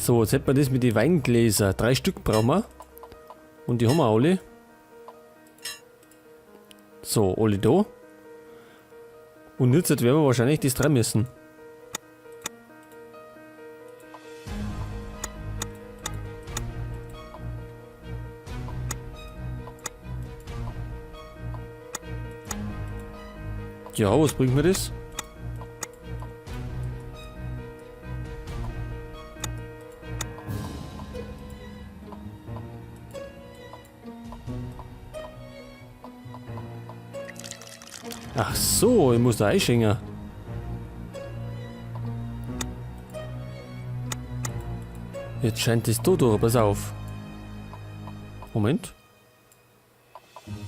So, jetzt hätten wir das mit den Weingläsern. 3 Stück brauchen wir. Und die haben wir alle. So, alle da. Und jetzt werden wir wahrscheinlich das dran müssen. Ja, was bringt mir das? Ach so, ich muss da einschenken. Jetzt scheint es da durch, pass auf. Moment.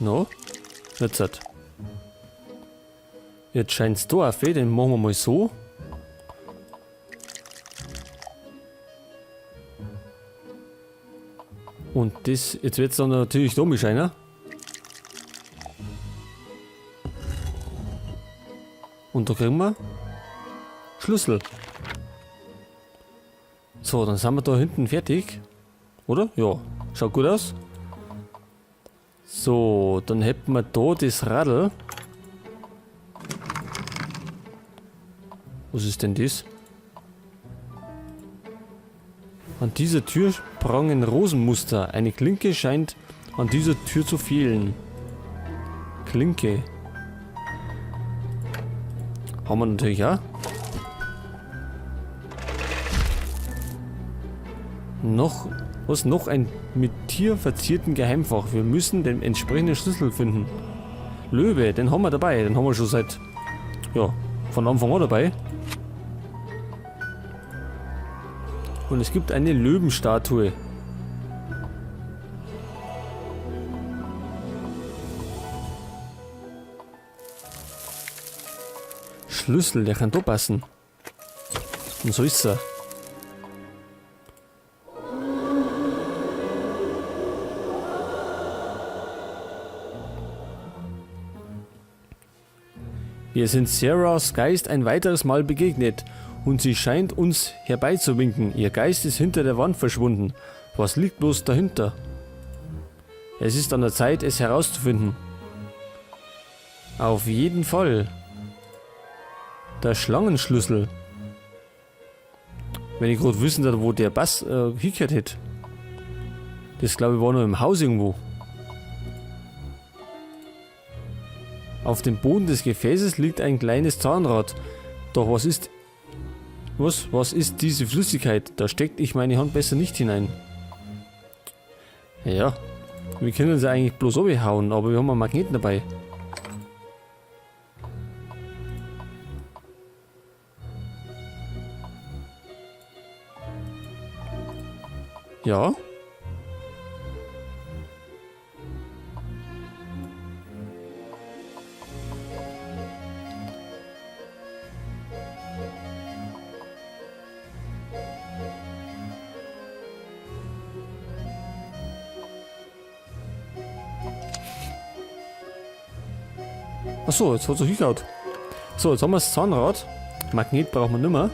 No, jetzt hat. Jetzt scheint es da auf, den machen wir mal so. Und das, jetzt wird es dann natürlich da scheinen. Und da kriegen wir Schlüssel. So, dann sind wir da hinten fertig. Oder? Ja, schaut gut aus. So, dann hätten wir da das Radl. Was ist denn das? An dieser Tür prangen Rosenmuster. Eine Klinke scheint an dieser Tür zu fehlen. Klinke. Haben wir natürlich auch. Noch ein mit Tier verzierten Geheimfach. Wir müssen den entsprechenden Schlüssel finden. Löwe, den haben wir dabei. Den haben wir schon seit, ja, von Anfang an dabei. Und es gibt eine Löwenstatue. Schlüssel, der kann da passen. Und so ist er. Wir sind Sarahs Geist ein weiteres Mal begegnet und sie scheint uns herbeizuwinken. Ihr Geist ist hinter der Wand verschwunden. Was liegt bloß dahinter? Es ist an der Zeit, es herauszufinden. Auf jeden Fall. Der Schlangenschlüssel. Wenn ich gerade wissen würde, wo der Bass hingehört hätte. Das glaube ich war noch im Haus irgendwo. Auf dem Boden des Gefäßes liegt ein kleines Zahnrad. Doch was ist diese Flüssigkeit? Da steckt ich meine Hand besser nicht hinein. Ja, wir können sie eigentlich bloß abhauen, aber wir haben einen Magneten dabei. Ja. Achso, jetzt hat es so hingehaut. So, jetzt haben wir das Zahnrad. Magnet brauchen wir nicht mehr.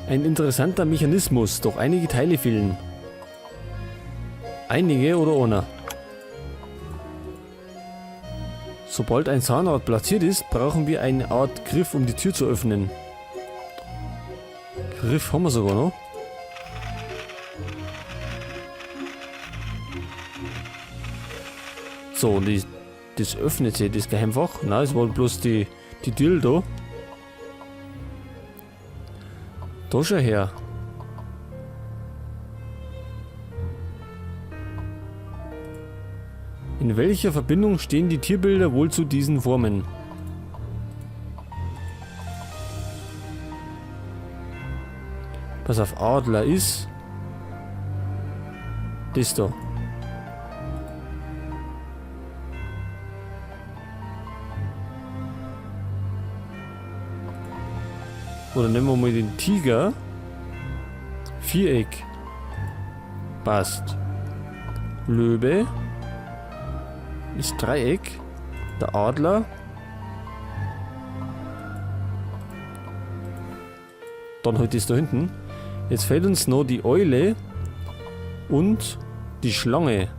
Ein interessanter Mechanismus, doch einige Teile fehlen. Einige oder einer? Sobald ein Zahnrad platziert ist, brauchen wir eine Art Griff, um die Tür zu öffnen. Griff haben wir sogar noch. So, das öffnet sich, das Geheimfach. Nein, es war bloß die Tür da. Da schon her. In welcher Verbindung stehen die Tierbilder wohl zu diesen Formen? Pass auf, Adler ist das da. Oder nehmen wir mal den Tiger. Viereck. Passt. Löwe. Ist Dreieck. Der Adler. Dann halt das da hinten. Jetzt fehlt uns noch die Eule und die Schlange.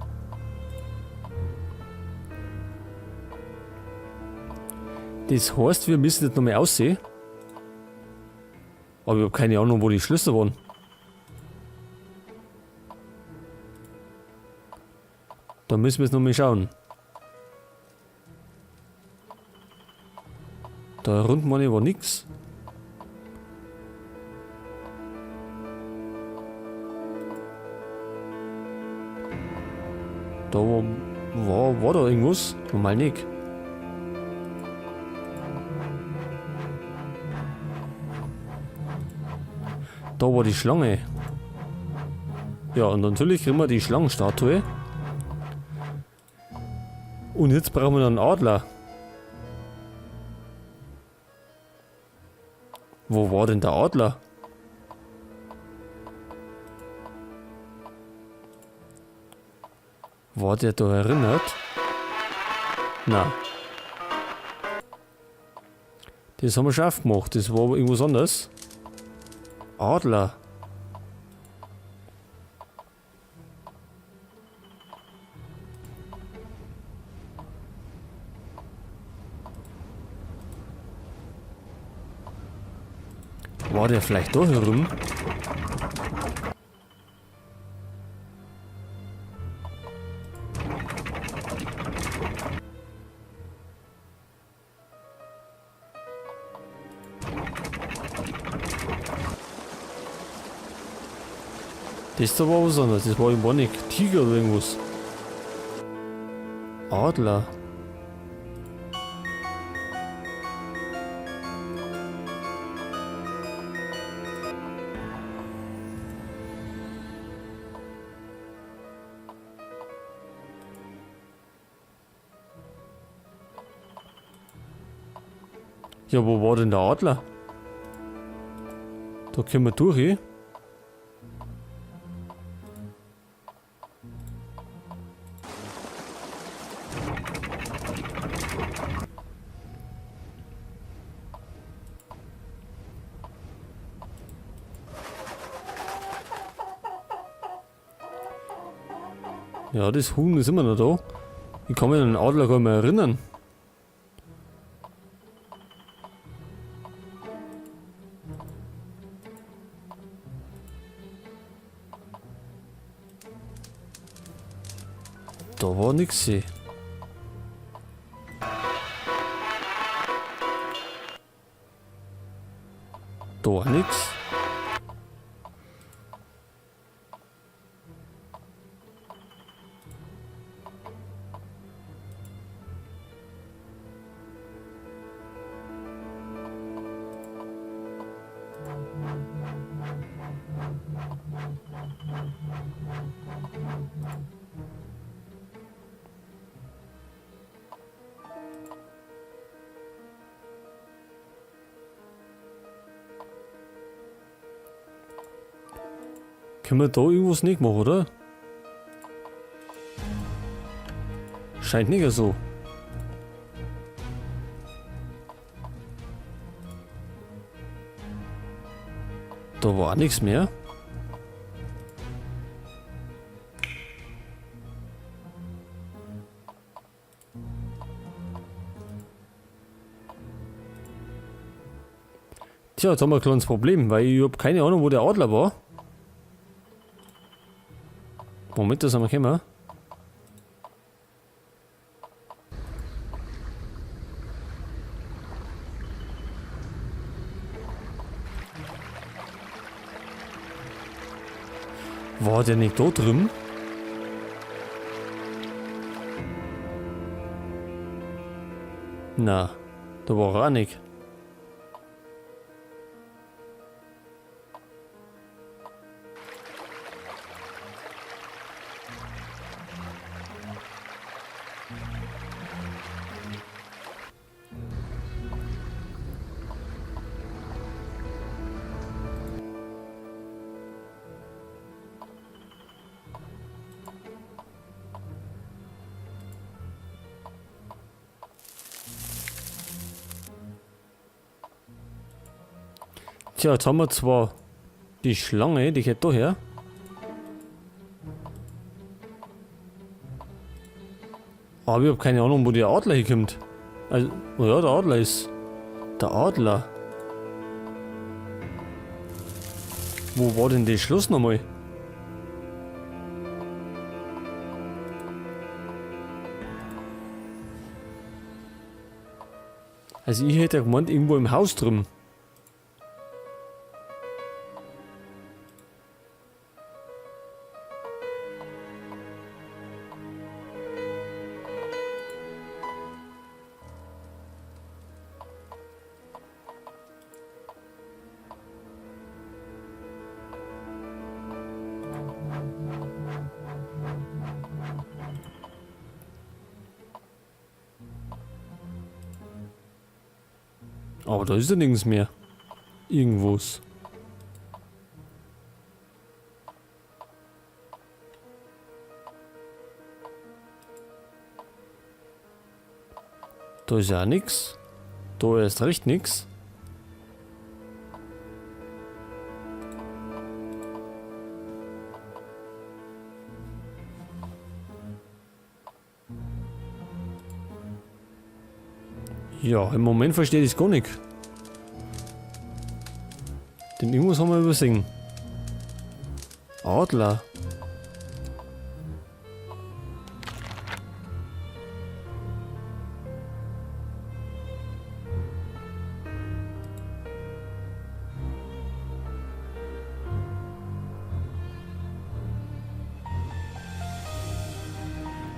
Das heißt, wir müssen jetzt nochmal aussehen. Aber ich habe keine Ahnung, wo die Schlüssel waren. Da müssen wir jetzt nochmal schauen. Da rund war nix. Da war da irgendwas? Normal nicht. Da war die Schlange. Ja, und natürlich kriegen wir die Schlangenstatue. Und jetzt brauchen wir noch einen Adler. Wo war denn der Adler? War der da erinnert? Na. Das haben wir schon aufgemacht. Das war aber irgendwas anderes. Adler. War der vielleicht da herum? Das da war was anderes. Das war irgendwann nicht Tiger oder irgendwas. Adler. Ja, wo war denn der Adler? Da können wir durch, eh? Ja, das Huhn ist immer noch da. Ich kann mich an den Adler gar nicht mehr erinnern. Da war nix. Da war nix. Können wir da irgendwas nicht machen, oder? Scheint nicht so. Da war nichts mehr. Tja, jetzt haben wir ein kleines Problem, weil ich habe keine Ahnung, wo der Adler war. Moment, da sind wir gekommen. War der nicht da drüben? Na, da war er auch nicht. Tja, jetzt haben wir zwar die Schlange, die geht da her. Aber ich habe keine Ahnung, wo der Adler hinkommt. Also, oh ja, der Adler ist. Der Adler. Wo war denn das Schloss nochmal? Also ich hätte ja gemeint, irgendwo im Haus drin. Aber da ist ja nirgends mehr. Irgendwas. Da ist ja nix. Da ist recht nix. Ja, im Moment verstehe ich es gar nicht. Denn irgendwas haben wir übersehen. Adler.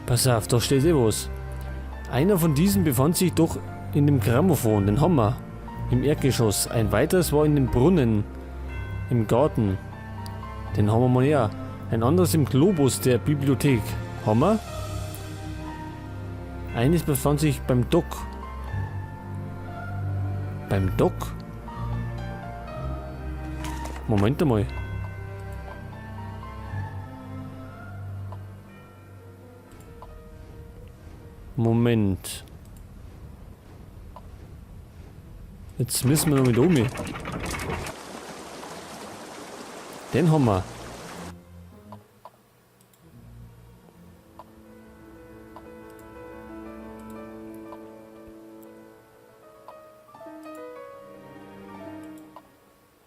Pass auf, da steht eh was. Einer von diesen befand sich doch in dem Grammophon, den Hammer, im Erdgeschoss. Ein weiteres war in dem Brunnen, im Garten. Den haben wir mal her. Ein anderes im Globus der Bibliothek. Hammer. Eines befand sich beim Dock. Beim Dock? Moment einmal. Moment. Jetzt müssen wir noch mit oben. Den haben wir.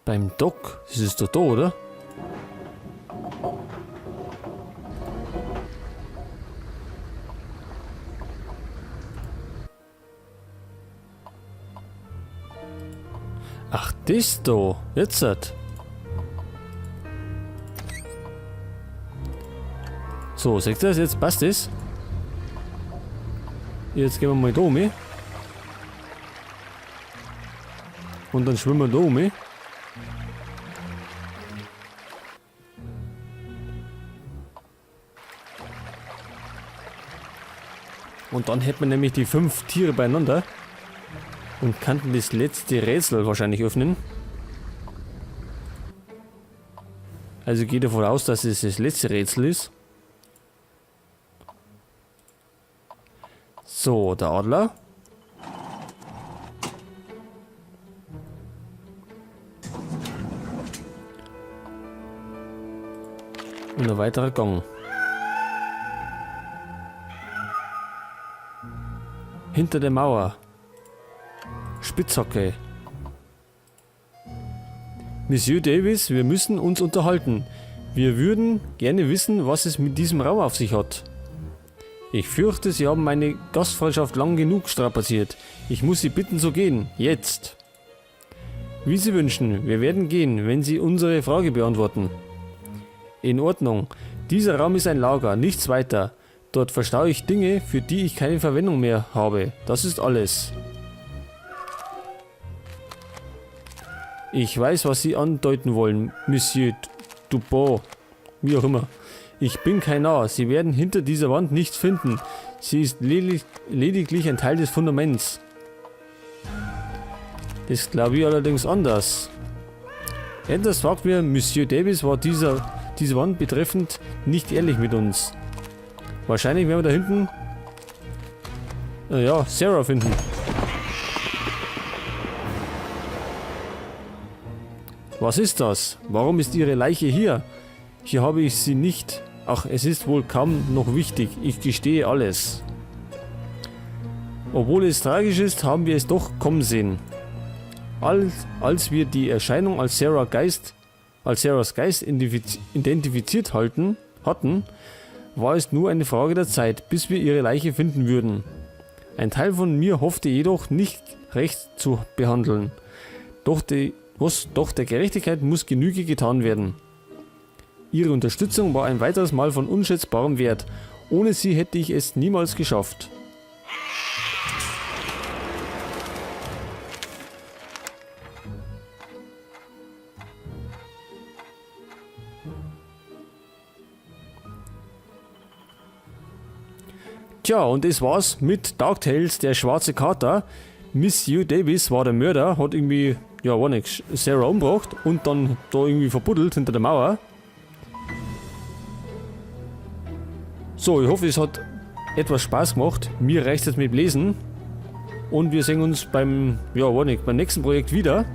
Beim Dock. Das ist doch da, oder? Ach, das da. Jetzt hat. So, seht ihr das? Jetzt passt es. Jetzt gehen wir mal da um. Und dann schwimmen wir da um. Und dann hätten wir nämlich die 5 Tiere beieinander. Und könnten das letzte Rätsel wahrscheinlich öffnen. Also geht davon aus, dass es das letzte Rätsel ist. So, der Adler. Und ein weiterer Gang. Hinter der Mauer. Spitzhacke. Monsieur Davis, wir müssen uns unterhalten. Wir würden gerne wissen, was es mit diesem Raum auf sich hat. Ich fürchte, Sie haben meine Gastfreundschaft lang genug strapaziert. Ich muss Sie bitten zu gehen. Jetzt. Wie Sie wünschen. Wir werden gehen, wenn Sie unsere Frage beantworten. In Ordnung. Dieser Raum ist ein Lager, nichts weiter. Dort verstaue ich Dinge, für die ich keine Verwendung mehr habe. Das ist alles. Ich weiß, was Sie andeuten wollen, Monsieur Dupont. Wie auch immer. Ich bin kein Narr. Sie werden hinter dieser Wand nichts finden. Sie ist lediglich ein Teil des Fundaments. Das glaube ich allerdings anders. Enders sagt mir, Monsieur Davis war diese Wand betreffend nicht ehrlich mit uns. Wahrscheinlich werden wir da hinten ja, Sarah finden. Was ist das? Warum ist Ihre Leiche hier? Hier habe ich sie nicht. Ach, es ist wohl kaum noch wichtig. Ich gestehe alles. Obwohl es tragisch ist, haben wir es doch kommen sehen. Als wir die Erscheinung als Sarahs Geist identifiziert hatten, war es nur eine Frage der Zeit, bis wir ihre Leiche finden würden. Ein Teil von mir hoffte jedoch, nicht recht zu behandeln. Doch der Gerechtigkeit muss Genüge getan werden. Ihre Unterstützung war ein weiteres Mal von unschätzbarem Wert. Ohne sie hätte ich es niemals geschafft. Tja, und das war's mit Dark Tales, der schwarze Kater. Miss Hugh Davis war der Mörder, hat irgendwie, ja war nix, Sarah umgebracht und dann da irgendwie verbuddelt hinter der Mauer. So, ich hoffe, es hat etwas Spaß gemacht. Mir reicht es jetzt mit Lesen. Und wir sehen uns beim nächsten Projekt wieder.